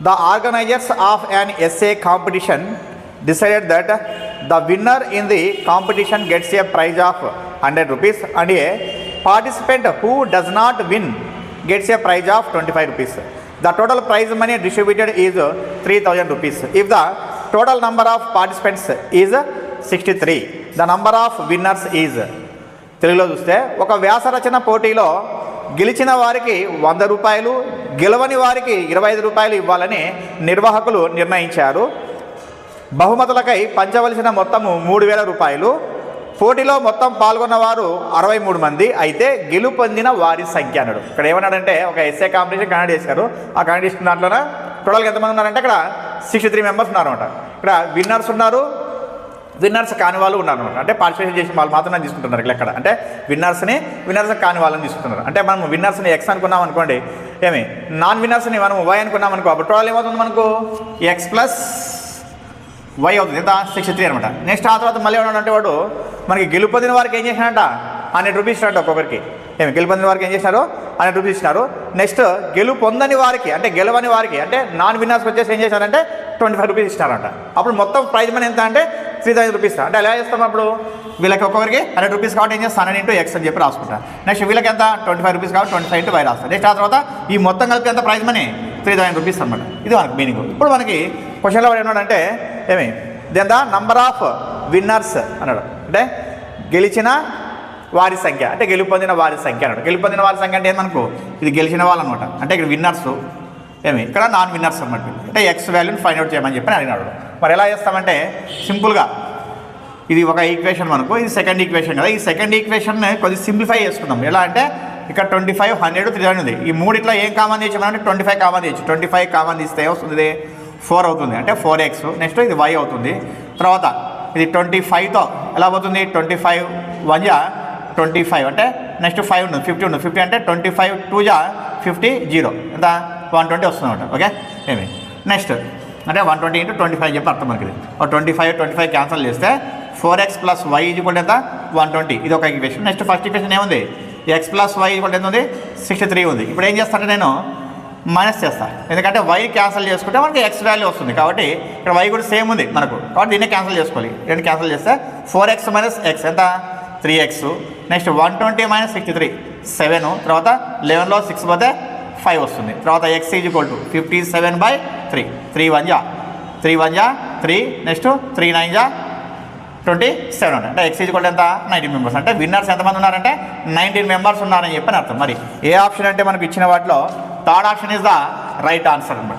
The organizers of an essay competition decided that the winner in the competition gets a prize of 100 rupees and a participant who does not win gets a prize of 25 rupees. The total prize money distributed is 3000 rupees. If the total number of participants is 63, the number of winners is. తెలుగులో చూస్తే ఒక వ్యాసరచన పోటీలో గెలిచిన వారికి 100 రూపాయలు, గెలవని వారికి 25 రూపాయలు ఇవ్వాలని నిర్వాహకులు నిర్ణయించారు. బహుమతులకై పంచవలసిన మొత్తము 3000 రూపాయలు. పోటీలో మొత్తం పాల్గొన్నవారు 63 మంది అయితే గెలుపొందిన వారి సంఖ్య అన్నాడు. ఇక్కడ ఏమన్నాడంటే ఒక ఎస్ఏ కాంపిటీషన్ కండక్ట్ చేశారు. ఆ కాంపిటీషన్ దాంట్లోన టోటల్గా ఎంతమంది ఉన్నారంటే ఇక్కడ 63 మెంబర్స్ ఉన్నారన్నమాట. ఇక్కడ విన్నర్స్ ఉన్నారు, విన్నర్స్ కాని వాళ్ళు ఉన్నారనమాట. అంటే పార్టిసిపేషన్ చేసిన వాళ్ళు మాత్రమే తీసుకుంటున్నారు ఇక్కడ. అంటే విన్నర్స్ కాని వాళ్ళని తీసుకుంటున్నారు. అంటే మనం విన్నర్స్ని ఎక్స్ అనుకున్నాం అనుకోండి, ఏమి నాన్ విన్నర్స్ని మనం వై అనుకున్నాం అనుకో, అప్పుడు టోటల్ ఏమవుతుంది మనకు ఎక్స్ ప్లస్ వై అవుతుంది. ఎంత 63 అనమాట. నెక్స్ట్ ఆ తర్వాత మళ్ళీ ఏమన్నాడంటే వాడు మనకి గెలుపొందిన వారికి ఏం చేసినాడంట 100 రూపీస్ ఇచ్చినట్టు ఒక్కొక్కరికి. ఏమి గెలుపొందిన వారికి ఏం చేసినారు 100 రూపీస్ ఇచ్చినారు. నెక్స్ట్ గెలుపొందని వారికి అంటే గెలవని వారికి అంటే నాన్ విన్నర్స్కి వచ్చేసి ఏం చేశారంటే 25 రూపీస్ ఇచ్చినారంట. అప్పుడు మొత్తం ప్రైజ్ మనీ ఎంత అంటే 3000 రూపీస్. అంటే ఎలా చేస్తాం అప్పుడు వీళ్ళకి ఒక్కొక్కరికి 100 రూపీస్ కాబట్టి ఏం చేస్తాను 100 × X అని చెప్పి రాసుకుంటాను. నెక్స్ట్ వీళ్ళకి ఎంత 25 రూపీస్ కాబట్టి 25 × Y రాస్తాను. నెక్స్ట్ ఆ తర్వాత ఈ మొత్తం కలిపి ఎంత ప్రైజ్ మనీ 3000 రూపీస్ అనమాట. ఇది మనకి మీనింగ్. ఇప్పుడు మనకి క్వశ్చన్లో ఏమన్నాడంటే ఏమి then the number of winners అన్నాడు. అంటే గెలిచిన వారి సంఖ్య అంటే గెలుపొందిన వారి సంఖ్య అన్నాడు. గెలుపొందిన వారి సంఖ్య అంటే మనకు ఇది గెలిచిన వాళ్ళు అనమాట. అంటే ఇక్కడ విన్నర్స్ ఏమి ఇక్కడ నాన్ విన్నర్స్ అనమాట. అంటే ఎక్స్ వాల్యూని ఫైండ్ అవుట్ చేయమని చెప్పి అడిగినాడు. మరి ఎలా చేస్తామంటే సింపుల్గా ఇది ఒక ఈక్వేషన్ మనకు, ఇది సెకండ్ ఈక్వేషన్ కదా. ఈ సెకండ్ ఈక్వేషన్ కొద్దిగా సింప్లిఫై చేసుకుందాం. ఎలా అంటే ఇక్కడ 25, 100, 300 ఉంది. ఈ మూడిట్లో ఏం కామన్ తీయచ్చు 25 కామన్ తీయచ్చు. 25 కామన్ తీస్తే వస్తుంది 4 అవుతుంది. అంటే 4x. నెక్స్ట్ ఇది y అవుతుంది. తర్వాత ఇది 25తో ఎలా పోతుంది 25 1 = 25 అంటే నెక్స్ట్ 5 ఉంది 50 ఉంది. 50 అంటే 25 2 = 50 0 ఎంత 120 వస్తుంది అనమాట. ఓకే ఏమి నెక్స్ట్ అంటే 120 × 25 చెప్పి అర్థం మనకి. 25 క్యాన్సల్ చేస్తే 4x + y = ఎంత 120. ఇది ఒక ఈక్వేషన్. నెక్స్ట్ ఫస్ట్ ఈక్వేషన్ ఏముంది x + y = ఎంత ఉంది 63 ఉంది. ఇప్పుడు ఏం చేస్తానంటే నేను మైనస్ చేస్తాను, ఎందుకంటే y క్యాన్సిల్ చేసుకుంటే మనకి x వాల్యూ వస్తుంది. కాబట్టి ఇక్కడ y కూడా సేమ్ ఉంది మనకు, కాబట్టి దీన్నే క్యాన్సిల్ చేసుకోవాలి. రెండు క్యాన్సిల్ చేస్తే 4x - x ఎంత 3x. నెక్స్ట్ 120 - 63 7. తర్వాత 11లో 6 పోతే 5 వస్తుంది. తర్వాత x = 57/3. 3 1 = 3. నెక్స్ట్ 3 9 = 27 అంటే x = ఎంత 19 మెంబర్స్. అంటే విన్నర్స్ ఎంతమంది ఉన్నారంటే 19 మెంబర్స్ ఉన్నారని చెప్పని అర్థం. మరి ఏ ఆప్షన్ అంటే మనకు ఇచ్చిన వాటిలో third option is the right answer అనమాట.